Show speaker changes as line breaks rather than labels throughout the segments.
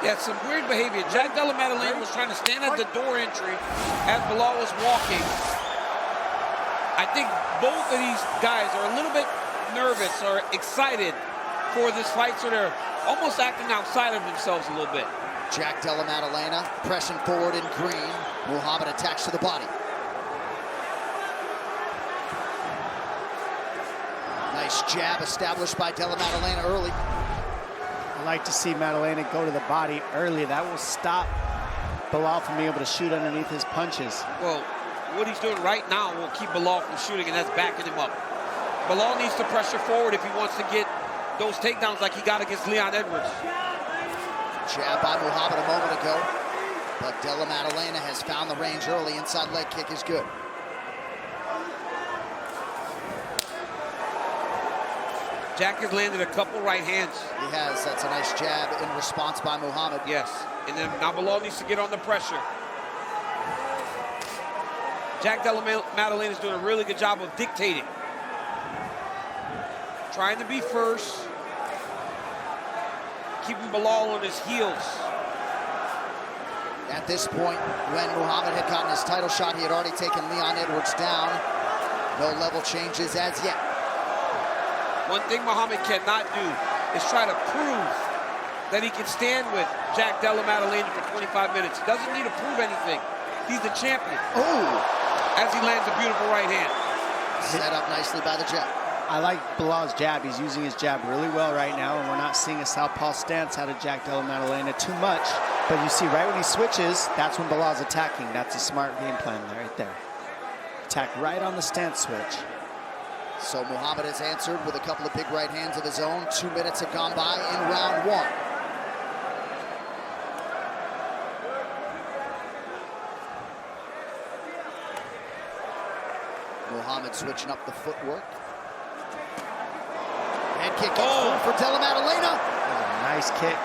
Yeah, some weird behavior. Jack Della Maddalena was trying to stand at the door entry as Belal was walking. I think both of these guys are a little bit nervous or excited for this fight, so they're almost acting outside of themselves a little bit.
Jack Della Maddalena pressing forward in green. Muhammad attached to the body. Nice jab established by Della Maddalena early.
I like to see Maddalena go to the body early. That will stop Belal from being able to shoot underneath his punches.
Well, what he's doing right now will keep Belal from shooting, and that's backing him up. Belal needs to pressure forward if he wants to get those takedowns like he got against Leon Edwards.
Jab by Muhammad a moment ago, but Della Maddalena has found the range early. Inside leg kick is good.
Jack has landed a couple right hands.
He has. That's a nice jab in response by Muhammad.
Yes, and then now Belal needs to get on the pressure. Jack Della Maddalena is doing a really good job of dictating. Trying to be first. Keeping Belal on his heels.
At this point, when Muhammad had gotten his title shot, he had already taken Leon Edwards down. No level changes as yet.
One thing Muhammad cannot do is try to prove that he can stand with Jack Della Maddalena for 25 minutes. He doesn't need to prove anything. He's the champion.
Oh!
As he lands a beautiful right hand.
Set up nicely by the jab.
I like Belal's jab. He's using his jab really well right now, and we're not seeing a southpaw stance out of Jack Della Maddalena too much. But you see right when he switches, that's when Belal's attacking. That's a smart game plan right there. Attack right on the stance switch.
So Muhammad has answered with a couple of big right hands of his own. 2 minutes have gone by in round one. Muhammad switching up the footwork. Head kick for Della Maddalena.
Oh, nice kick.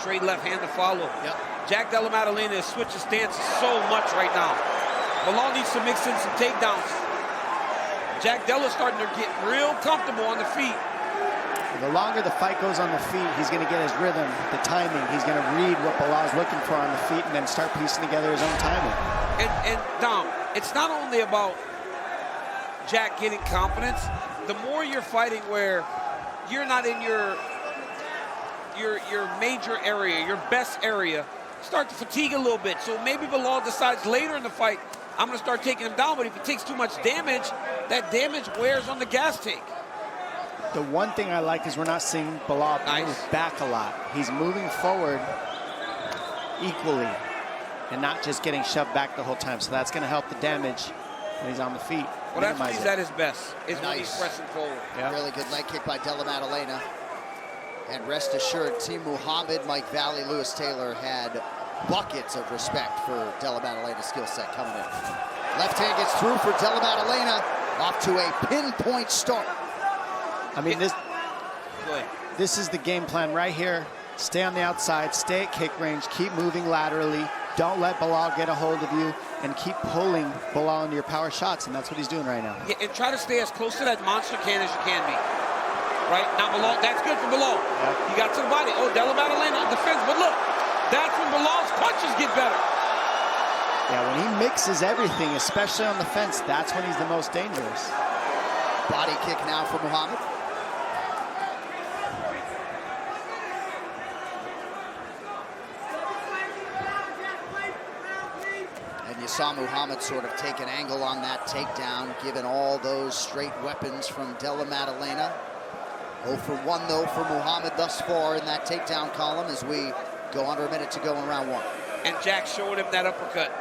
Straight left hand to follow.
Yep.
Jack Della Maddalena is switching stances so much right now. Belal needs to mix in some takedowns. Jack Della's starting to get real comfortable on the feet.
The longer the fight goes on the feet, he's going to get his rhythm, the timing. He's going to read what Belal's looking for on the feet and then start piecing together his own timing.
And Dom, it's not only about Jack getting confidence. The more you're fighting where you're not in your major area, your best area, start to fatigue a little bit. So maybe Belal decides later in the fight, I'm going to start taking him down, but if he takes too much damage, that damage wears on the gas tank.
The one thing I like is we're not seeing Belal move back a lot. He's moving forward equally and not just getting shoved back the whole time. So that's going to help the damage when he's on the feet.
Well, that's when he's at his best, is when he's pressing forward.
Yeah.
Really good leg kick by Della Maddalena. And rest assured, Team Muhammad, Mike Valley, Lewis Taylor had buckets of respect for Della Maddalena's skill set coming in. Left hand gets through for Della Maddalena, off to a pinpoint start.
I mean, this is the game plan right here. Stay on the outside, stay at kick range, keep moving laterally. Don't let Belal get a hold of you, and keep pulling Belal into your power shots, and that's what he's doing right now.
Yeah, and try to stay as close to that monster can as you can be. Right? Now Belal, that's good for Belal.
Yep.
He got to the body. Oh, Della Maddalena on defense, but look, that's when Belal's punches get better.
Yeah, when he mixes everything, especially on the fence, that's when he's the most dangerous.
Body kick now for Muhammad. And you saw Muhammad sort of take an angle on that takedown, given all those straight weapons from Della Maddalena. 0 for 1, though, for Muhammad thus far in that takedown column as we go under a minute to go in round one.
And Jack showed him that uppercut.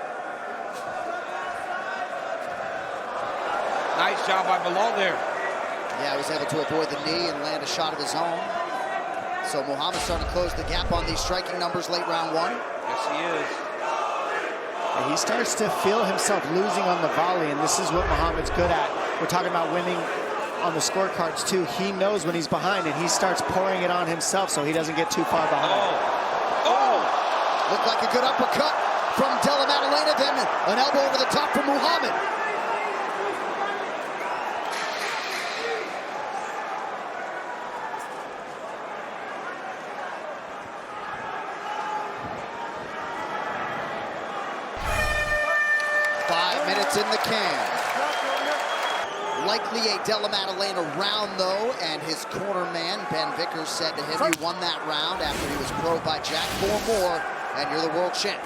Nice job by Belal there.
Yeah, he was able to avoid the knee and land a shot of his own. So Muhammad's starting to close the gap on these striking numbers late round one.
Yes, he is.
And he starts to feel himself losing on the volley, and this is what Muhammad's good at. We're talking about winning on the scorecards too. He knows when he's behind, and he starts pouring it on himself so he doesn't get too far behind.
Looked like a good uppercut from Della Maddalena, then an elbow over the top from Muhammad. 5 minutes in the can. Likely a Della Maddalena round, though, and his corner man, Ben Vickers, said to him, "You won that round after he was probed by Jack. 4 more, and you're the world champ."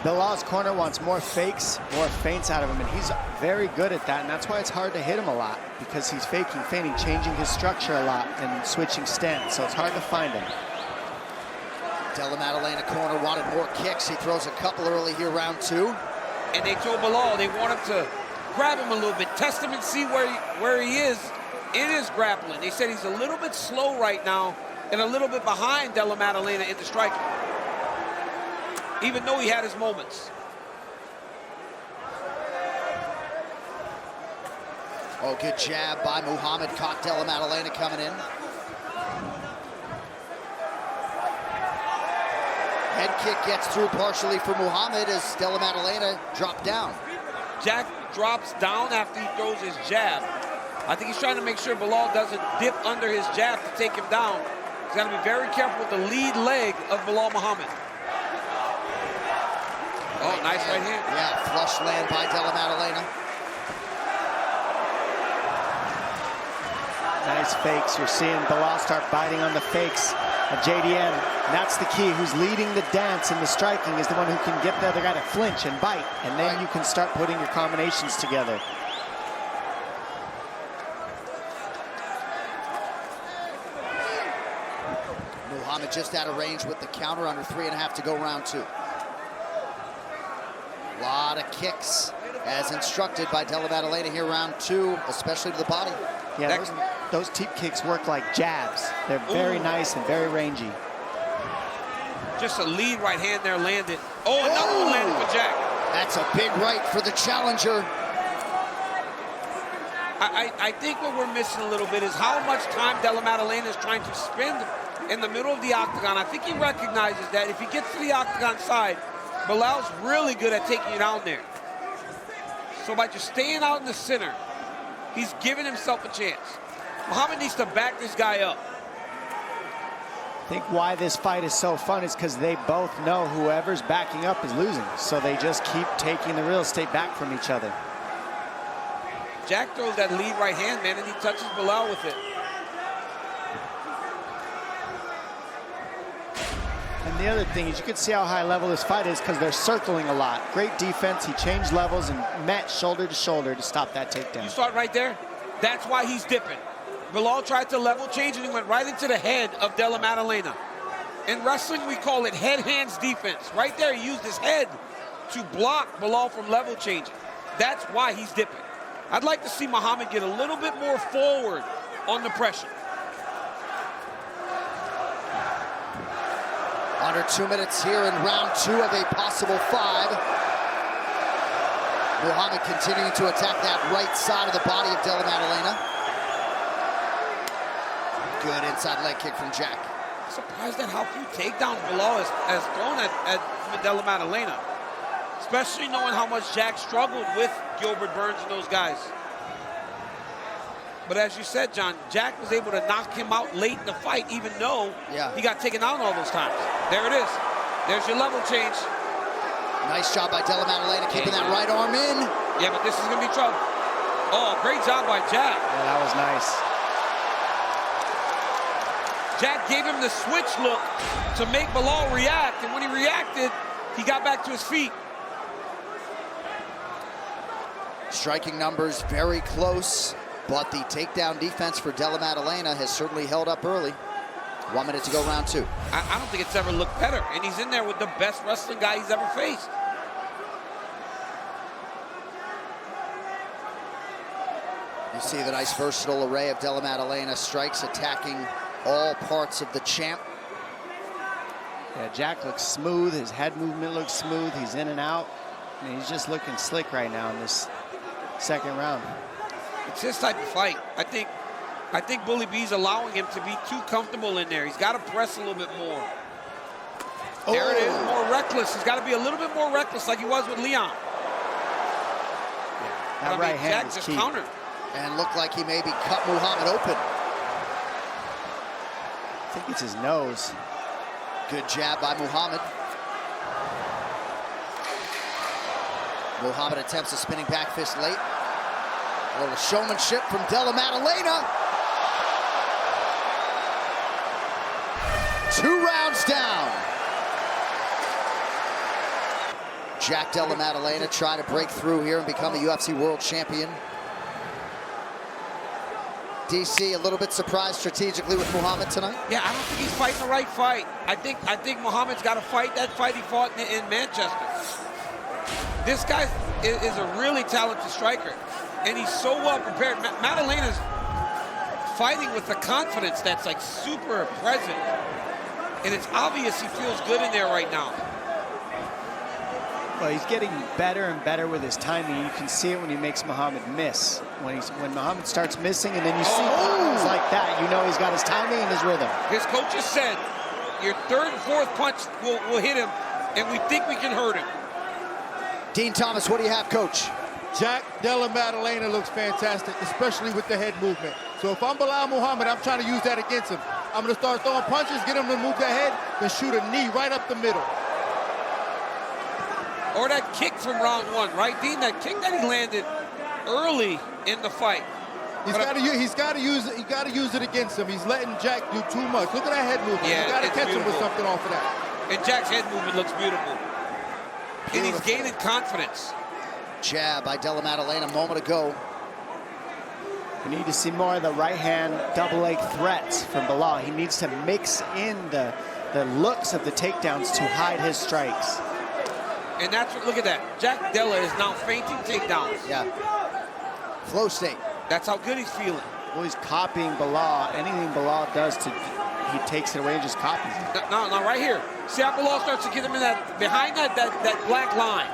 Belal's corner wants more fakes, more feints out of him, and he's very good at that, and that's why it's hard to hit him a lot, because he's faking, feinting, changing his structure a lot, and switching stance, so it's hard to find him.
Della Maddalena corner wanted more kicks. He throws a couple early here, round 2.
And they told Belal they want him to grab him a little bit, test him and see where he is in his grappling. They said he's a little bit slow right now and a little bit behind Della Maddalena in the striking, even though he had his moments.
Oh, good jab by Muhammad. Caught Della Maddalena coming in. Head kick gets through partially for Muhammad as Della Maddalena dropped down.
Jack drops down after he throws his jab. I think he's trying to make sure Belal doesn't dip under his jab to take him down. He's got to be very careful with the lead leg of Belal Muhammad. Oh, nice right hand.
Yeah, flush land by Della Maddalena.
Nice fakes. You're seeing Belal start biting on the fakes at JDM. And that's the key. Who's leading the dance in the striking is the one who can get the other guy to flinch and bite. And then you can start putting your combinations together.
Muhammad just out of range with the counter, under 3.5 to go, round 2. A lot of kicks as instructed by Della Maddalena here, round 2, especially to the body.
Yeah, those teep kicks work like jabs. They're very nice and very rangy.
Just a lead right hand there landed. Oh, another one landed for Jack.
That's a big right for the challenger.
I think what we're missing a little bit is how much time Della Maddalena is trying to spend in the middle of the octagon. I think he recognizes that if he gets to the octagon side, Belal's really good at taking you down there. So by just staying out in the center, he's giving himself a chance. Muhammad needs to back this guy up.
I think why this fight is so fun is because they both know whoever's backing up is losing. So they just keep taking the real estate back from each other.
Jack throws that lead right hand, man, and he touches Belal with it.
And the other thing is you can see how high level this fight is because they're circling a lot. Great defense. He changed levels and met shoulder to shoulder to stop that takedown.
You saw it right there? That's why he's dipping. Belal tried to level change and he went right into the head of Della Maddalena. In wrestling, we call it head-hands defense. Right there, he used his head to block Belal from level changing. That's why he's dipping. I'd like to see Muhammad get a little bit more forward on the pressure.
Under 2 minutes here in round 2 of a possible 5. Muhammad continuing to attack that right side of the body of Della Maddalena. Good inside leg kick from Jack.
Surprised at how few takedowns Belal has thrown at Della Maddalena. Especially knowing how much Jack struggled with Gilbert Burns and those guys. But as you said, John, Jack was able to knock him out late in the fight, even though he got taken out all those times. There it is. There's your level change.
Nice job by Della Maddalena keeping that right arm in.
Yeah, but this is going to be trouble. Oh, great job by Jack.
Yeah, that was nice.
Jack gave him the switch look to make Belal react, and when he reacted, he got back to his feet.
Striking numbers very close, but the takedown defense for Della Maddalena has certainly held up early. 1 minute to go, round 2.
I don't think it's ever looked better, and he's in there with the best wrestling guy he's ever faced.
You see the nice versatile array of Della Maddalena strikes attacking all parts of the champ.
Yeah, Jack looks smooth. His head movement looks smooth. He's in and out. I mean, he's just looking slick right now in this second round.
It's his type of fight. I think Bully B's allowing him to be too comfortable in there. He's got to press a little bit more. There it is, more reckless. He's got to be a little bit more reckless like he was with Leon.
That right hand
Jack
is
just
key.
countered.
And looked like he maybe cut Muhammad open.
I think it's his nose.
Good jab by Muhammad. Muhammad attempts a spinning back fist late. A little showmanship from Della Maddalena. 2 rounds down. Jack Della Maddalena trying to break through here and become a UFC World Champion. DC a little bit surprised strategically with Muhammad tonight.
Yeah, I don't think he's fighting the right fight. I think Muhammad's got to fight that fight he fought in Manchester. This guy is a really talented striker, and he's so well prepared. Maddalena's fighting with the confidence that's like super present, and it's obvious he feels good in there right now.
Well, he's getting better and better with his timing. You can see it when he makes Muhammad miss. When Muhammad starts missing, and then you see things like that, you know he's got his timing and his rhythm.
His coaches said, your third and fourth punch will hit him, and we think we can hurt him.
Dean Thomas, what do you have, Coach?
Jack Della Maddalena looks fantastic, especially with the head movement. So if I'm Belal Muhammad, I'm trying to use that against him. I'm going to start throwing punches, get him to move the head, then shoot a knee right up the middle.
Or that kick from round 1, right, Dean? That kick that he landed early in the fight.
He's got to use it against him. He's letting Jack do too much. Look at that head movement.
Yeah,
you got to catch
beautiful.
him with something off of that.
And Jack's head movement looks beautiful. And he's gaining confidence.
Jab by Della Maddalena a moment ago.
We need to see more of the right hand double leg threats from Belal. He needs to mix in the looks of the takedowns to hide his strikes.
And that's what, look at that. Jack Della is now feinting takedowns.
Yeah. Flow state.
That's how good he's feeling.
Well, he's copying Belal. Anything Belal does, he takes it away and just copies it.
Now, right here. See how Belal starts to get him in behind that black line.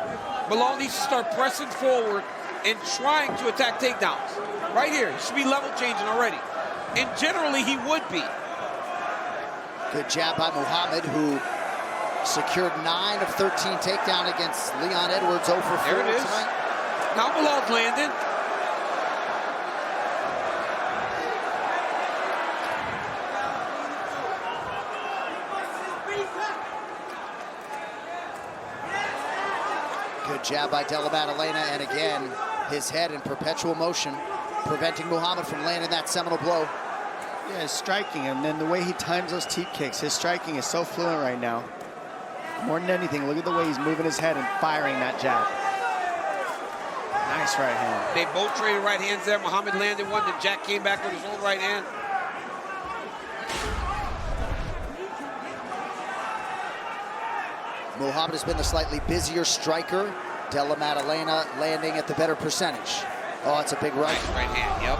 Belal needs to start pressing forward and trying to attack takedowns. Right here, he should be level changing already. And generally, he would be.
Good jab by Muhammad, who secured 9 of 13 takedown against Leon Edwards, 0 for 4
there it is.
tonight.
Now Belal's landing.
Good jab by Della Maddalena, and again, his head in perpetual motion, preventing Muhammad from landing that seminal blow.
Yeah, his striking, and then the way he times those teep kicks, his striking is so fluent right now. More than anything, look at the way he's moving his head and firing that jab. Nice right hand.
They both traded right hands there. Muhammad landed one, then Jack came back with his own right hand.
Muhammad has been the slightly busier striker. Della Maddalena landing at the better percentage. Oh, it's a big right.
Nice right hand, yep.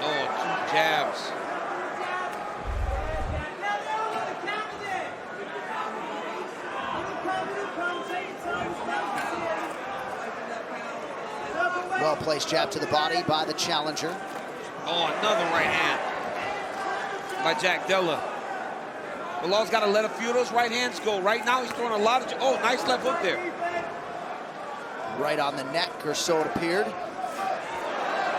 Oh, 2 jabs.
Well-placed jab to the body by the challenger.
Oh, another right hand by Jack Della. Belal's got to let a few of those right hands go. Right now, he's throwing a lot of... Oh, nice left hook there.
Right on the neck, or so it appeared.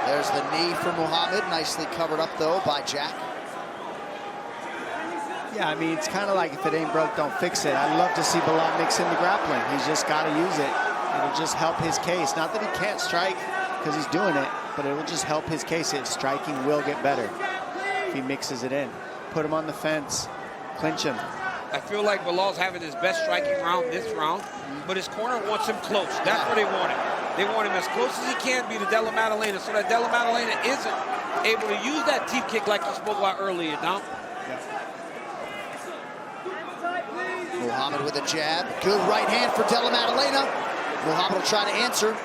There's the knee for Muhammad. Nicely covered up, though, by Jack.
Yeah, I mean, it's kind of like if it ain't broke, don't fix it. I'd love to see Belal mix in the grappling. He's just got to use it. It'll just help his case. Not that he can't strike because he's doing it, but it will just help his case. His striking will get better if he mixes it in. Put him on the fence, clinch him.
I feel like Belal's having his best striking round this round, but his corner wants him close. That's where they want him. They want him as close as he can be to Della Maddalena, so that Della Maddalena isn't able to use that teep kick like he spoke about earlier, now.
Muhammad with a jab. Good right hand for Della Maddalena. Muhammad will try to answer.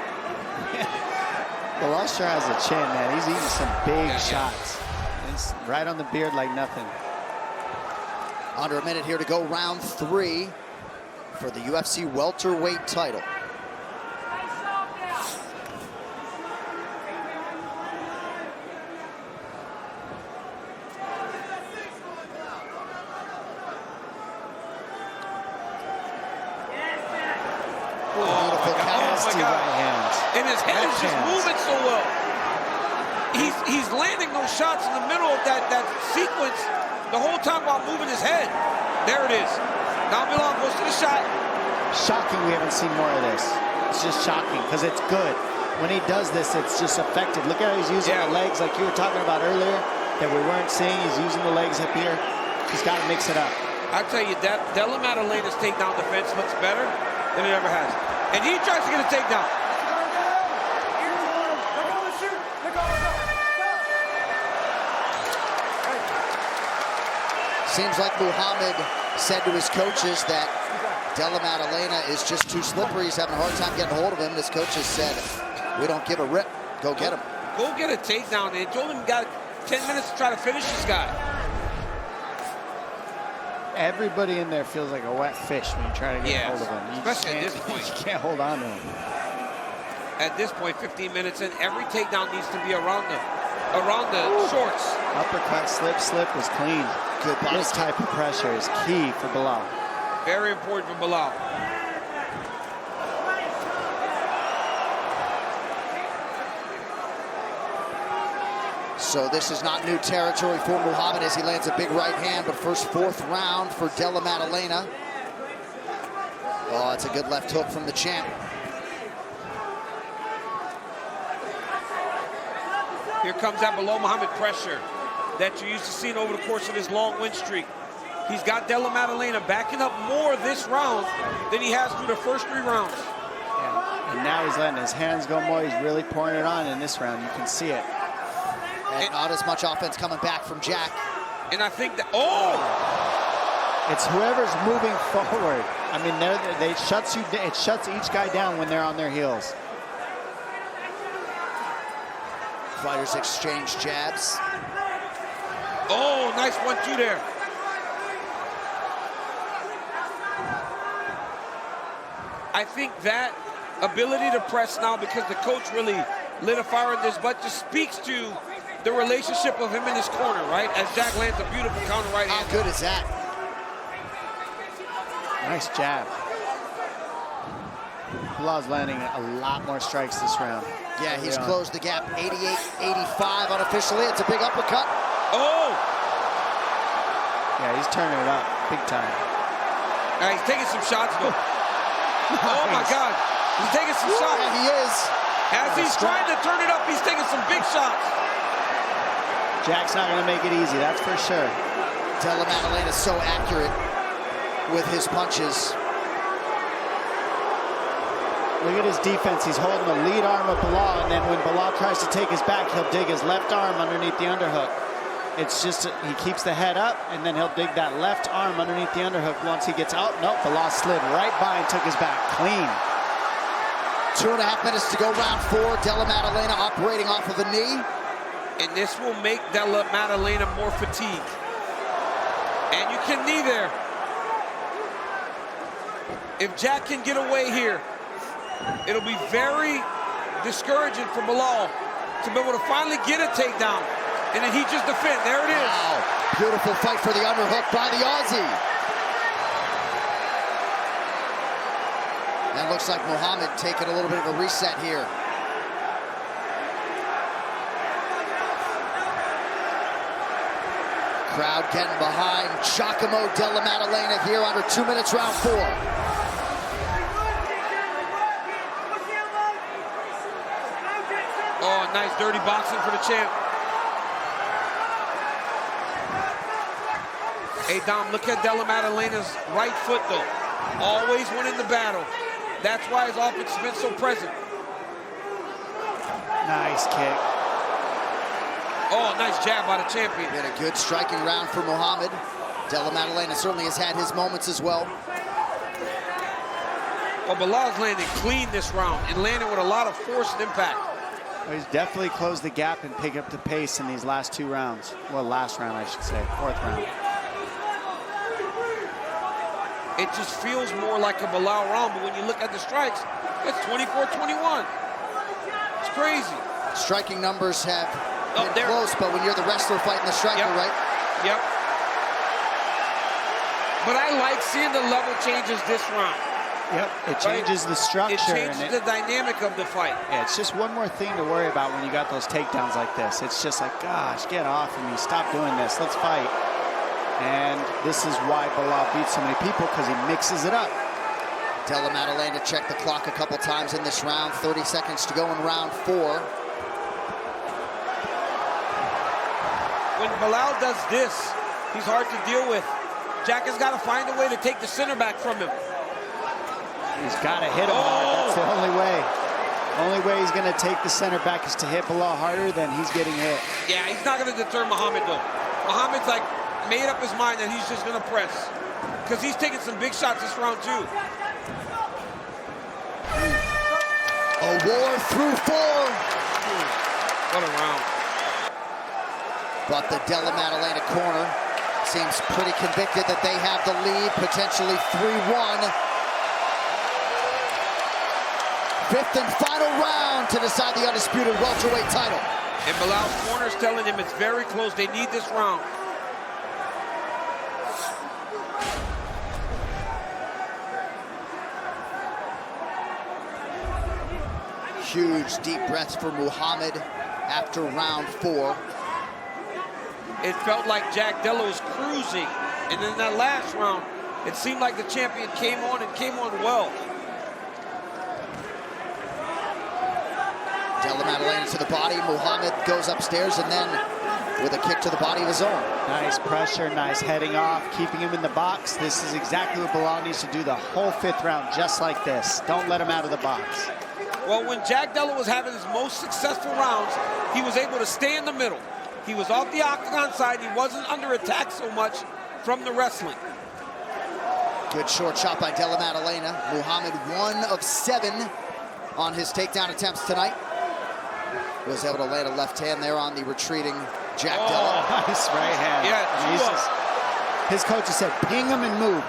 Belal sure has a chin, man. He's eating some big shots. It's right on the beard like nothing.
Under a minute here to go, round 3 for the UFC welterweight title. Beautiful
Oh, my God.
Right hands.
And his head is just
Hands.
moving so well. He's landing those shots in the middle of that sequence the whole time while moving his head. There it is. Now Belal goes to the shot.
Shocking we haven't seen more of this. It's just shocking because it's good. When he does this, it's just effective. Look at how he's using the legs like you were talking about earlier that we weren't seeing. He's using the legs up here. He's got to mix it up.
I tell you, Della Maddalena's takedown defense looks better than it ever has. And he tries to get a takedown.
Seems like Muhammad said to his coaches that Della Maddalena is just too slippery. He's having a hard time getting hold of him. His coaches said, we don't give a rip. Go get him.
Go get a takedown. They told him he got 10 minutes to try to finish this guy.
Everybody in there feels like a wet fish when you try to get hold of him.
Especially at this point.
You can't hold on to him.
At this point, 15 minutes in, every takedown needs to be around the shorts.
Uppercut, slip was clean.
Good body.
This type of pressure is key for Belal.
Very important for Belal.
So this is not new territory for Muhammad as he lands a big right hand, but first fourth round for Della Maddalena. Oh, it's a good left hook from the champ.
Here comes that below Muhammad pressure that you're used to seeing over the course of this long win streak. He's got Della Maddalena backing up more this round than he has through the first 3 rounds.
Yeah. And now he's letting his hands go more. He's really pouring it on in this round. You can see it.
And not as much offense coming back from Jack.
And I think that,
it's whoever's moving forward. I mean, it shuts each guy down when they're on their heels.
Fighters exchange jabs.
Oh, nice 1-2 there. I think that ability to press now, because the coach really lit a fire in this butt, just speaks to the relationship of him in his corner, right? As Jack lands a beautiful counter right hand.
How good is that?
Nice jab. Belal's landing a lot more strikes this round.
Yeah, he's closed the gap 88-85 unofficially. It's a big uppercut.
Oh!
Yeah, he's turning it up big time.
Now he's taking some shots, though. Oh, my God. He's taking some shots.
Yeah, he is.
As he's trying to turn it up, he's taking some big shots.
Jack's not going to make it easy, that's for sure.
Della Maddalena is so accurate with his punches.
Look at his defense. He's holding the lead arm of Belal, and then when Belal tries to take his back, he'll dig his left arm underneath the underhook. It's just, he keeps the head up, and then he'll dig that left arm underneath the underhook once he gets out. Nope, Belal slid right by and took his back clean.
2.5 minutes to go, round 4. Della Maddalena operating off of a knee.
And this will make Della Maddalena more fatigued. And you can knee there. If Jack can get away here, it'll be very discouraging for Belal to be able to finally get a takedown. And then he just defend. There it is.
Wow. Beautiful fight for the underhook by the Aussie. And looks like Muhammad taking a little bit of a reset here. Crowd getting behind Giacomo Della Maddalena here under 2 minutes, round 4.
Oh, nice dirty boxing for the champ. Hey, Dom, look at Della Maddalena's right foot, though. Always winning the battle. That's why his offense has been so present.
Nice kick.
Oh, nice jab by the champion.
Been a good striking round for Muhammad. Della Maddalena certainly has had his moments as well.
Well, Belal's landing clean this round and landing with a lot of force and impact.
Well, he's definitely closed the gap and picked up the pace in these last 2 rounds. Well, last round, I should say, 4th round.
It just feels more like a Belal round, but when you look at the strikes, it's 24-21. It's crazy.
Striking numbers have been
there.
close, but when you're the wrestler fighting the striker, right?
Yep. But I like seeing the level changes this round.
Yep, it changes the structure.
It changes the dynamic of the fight.
Yeah, it's just one more thing to worry about when you got those takedowns like this. It's just like, gosh, get off of me. Stop doing this. Let's fight. And this is why Belal beats so many people, because he mixes it up.
Della Maddalena checked the clock a couple times in this round. 30 seconds to go in round 4.
When Belal does this, he's hard to deal with. Jack has got to find a way to take the center back from him.
He's got to hit him hard. That's the only way. Only way he's going to take the center back is to hit Belal harder than he's getting hit.
Yeah, he's not going to deter Muhammad, though. Muhammad's like made up his mind that he's just going to press, because he's taking some big shots this round, too.
A war through 4.
What a round.
But the Della Maddalena corner seems pretty convicted that they have the lead, potentially 3-1. 5th and final round to decide the undisputed welterweight title.
And Belal's corner's telling him it's very close. They need this round.
Huge deep breaths for Muhammad after round 4.
It felt like Jack Della was cruising. And in that last round, it seemed like the champion came on and came on well.
Della Maddalena to the body. Muhammad goes upstairs and then with a kick to the body of his own.
Nice pressure, nice heading off, keeping him in the box. This is exactly what Belal needs to do the whole 5th round, just like this. Don't let him out of the box.
Well, when Jack Della was having his most successful rounds, he was able to stay in the middle. He was off the octagon side. He wasn't under attack so much from the wrestling.
Good short shot by Della Maddalena. Muhammad 1 of 7 on his takedown attempts tonight. Was able to land a left hand there on the retreating Jack Della.
Nice right hand.
Yeah,
his coach has said, ping him and move,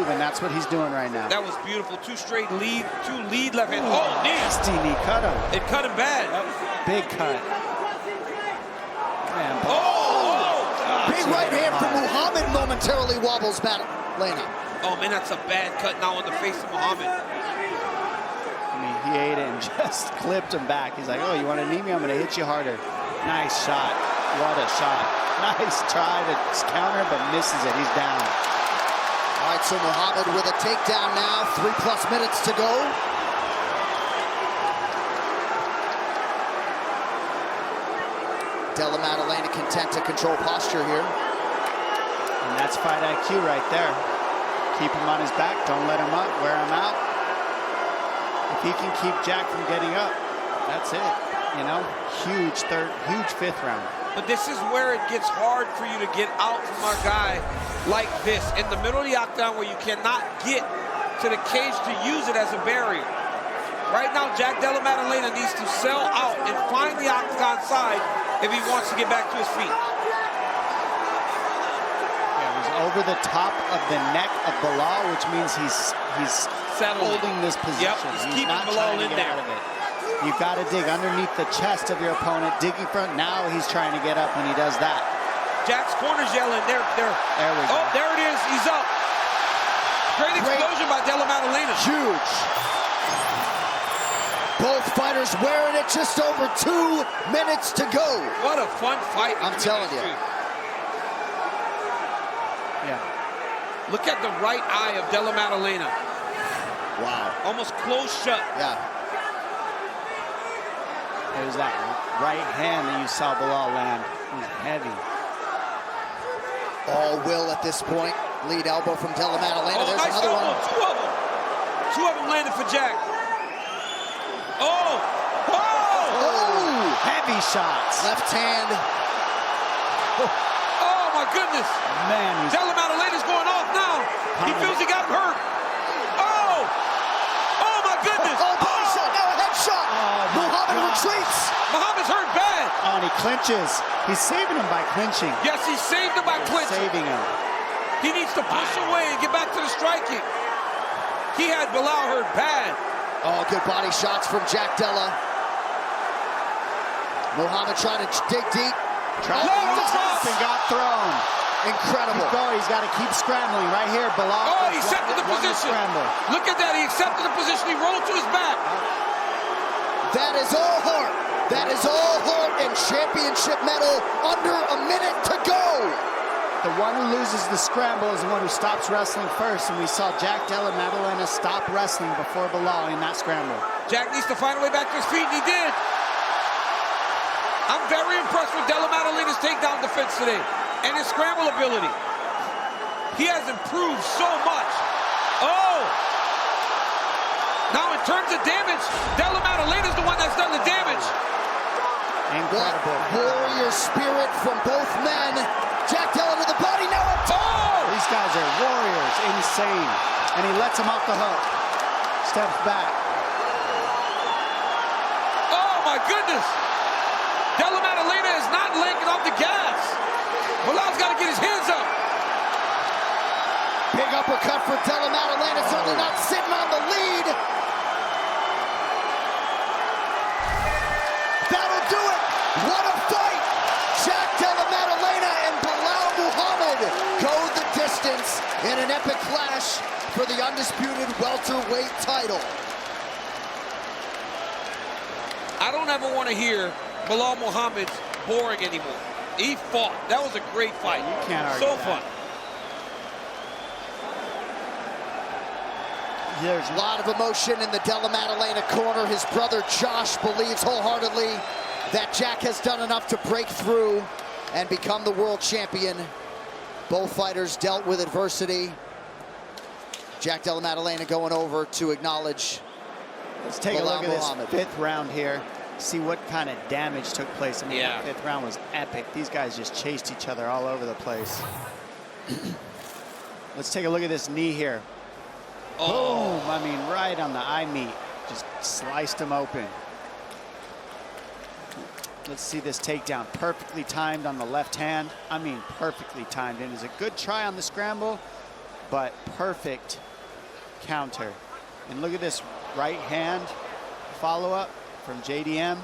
and that's what he's doing right now.
that was beautiful. Two lead left hand. Oh, knee.
Nasty knee, cut him.
It cut him bad.
Big cut. Man,
Big right hand from Muhammad momentarily wobbles Maddalena.
Oh, man, that's a bad cut now on the face of Muhammad.
I mean, he ate it and just clipped him back. He's like, oh, you want to knee me? I'm going to hit you harder. Nice shot. What a shot. Nice try to counter, but misses it. He's down.
All right, so Muhammad with a takedown now. 3+ minutes to go. Della Maddalena content to control posture here.
And that's fight IQ right there. Keep him on his back. Don't let him up. Wear him out. If he can keep Jack from getting up, that's it. You know, huge 5th round.
But this is where it gets hard for you to get out from a guy like this in the middle of the octagon where you cannot get to the cage to use it as a barrier. Right now, Jack Della Maddalena needs to sell out and find the octagon side if he wants to get back to his feet.
Yeah, he's over the top of the neck of Belal, which means he's holding this position.
Yep, he's keeping
not
Belal
trying to
in
get
there.
out of it. You've got to dig underneath the chest of your opponent, digging front. Now he's trying to get up when he does that.
Jack's corner's yelling. There we go. Oh, there it is. He's up. Great explosion by Della Maddalena.
Huge. Both fighters wearing it, just over 2 minutes to go.
What a fun fight.
I'm telling you.
Yeah.
Look at the right eye of Della Maddalena.
Wow.
Almost closed shut.
Yeah.
There's that right hand that you saw Belal land. It was heavy.
All will at this point. Lead elbow from Della Maddalena.
Oh,
There's
nice
another
elbow.
one.
Two of them landed for Jack. Oh!
Oh!
Heavy shots.
Left hand.
Oh, my goodness.
Man,
Della Maddalena's going off now. He feels he got him hurt. Oh! Oh, my goodness.
Oh, body shot. Now a headshot. Muhammad retreats.
Muhammad's hurt bad.
Oh, and he clinches. He's saving him by clinching.
Yes, he saved him by clinching.
Saving him.
He needs to push away and get back to the striking. He had Belal hurt bad.
Oh, good body shots from Jack Della. Muhammad trying to dig deep.
Tried to use top and got thrown.
Incredible.
Keep going. He's got to keep scrambling right here. Belal.
Oh, he accepted the position. Look at that. He accepted the position. He rolled to his back.
That is all heart. That is all heart and championship medal under a minute to go.
the one who loses the scramble is the one who stops wrestling first, and we saw Jack Della Maddalena stop wrestling before Belal in that scramble.
Jack needs to find a way back to his feet, and he did. I'm very impressed with Della Maddalena's takedown defense today and his scramble ability. He has improved so much. Oh! Now in terms of damage, Della Maddalena's the one that's done the damage.
Incredible.
Warrior spirit from both men. Jack Della to the body, now up top.
Oh! These guys are warriors, insane. And he lets him off the hook. Steps back.
Oh my goodness! Della Maddalena is not linking off the gas. Belal's got to get his hands up.
Big uppercut for Della Maddalena, certainly not sitting on the lead. That'll do it. What a fight. Jack Della Maddalena and Belal Muhammad go the distance in an epic clash for the undisputed welterweight title.
I don't ever want to hear Belal Muhammad's boring anymore. He fought. That was a great fight.
You can't argue
so
that.
fun.
There's a lot of emotion in the Della Maddalena corner. His brother Josh believes wholeheartedly that Jack has done enough to break through and become the world champion. Both fighters dealt with adversity. Jack Della Maddalena going over to acknowledge
Let's take a
Belal
look at this
Muhammad.
fifth round here. See what kind of damage took place. I mean,
Yeah.
that fifth round was epic. These guys just chased each other all over the place. Let's take a look at this knee here.
Oh.
Boom! I mean, right on the eye meat. Just sliced him open. Let's see this takedown. Perfectly timed on the left hand. I mean, perfectly timed. And it's a good try on the scramble, but perfect counter. And look at this right hand follow-up from JDM.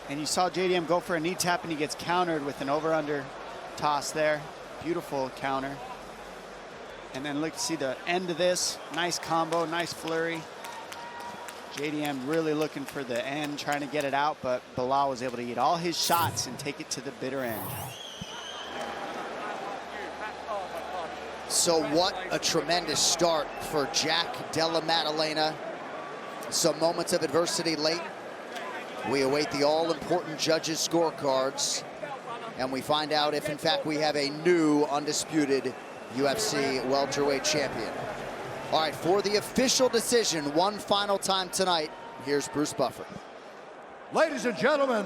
And you saw JDM go for a knee tap, and he gets countered with an over-under toss there. Beautiful counter. And then look, see the end of this. Nice combo, nice flurry. JDM really looking for the end, trying to get it out, but Belal was able to eat all his shots and take it to the bitter end.
So what a tremendous start for Jack Della Maddalena. Some moments of adversity late. We await the all-important judges' scorecards, and we find out if, in fact, we have a new undisputed UFC welterweight champion. All right, for the official decision, one final time tonight, here's Bruce Buffer.
Ladies and gentlemen,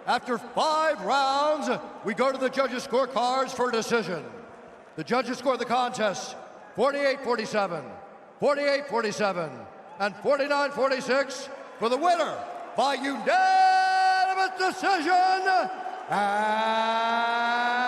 after 5 rounds, we go to the judges' scorecards for a decision. The judges score the contest 48-47, 48-47, and 49-46 for the winner by unanimous decision. And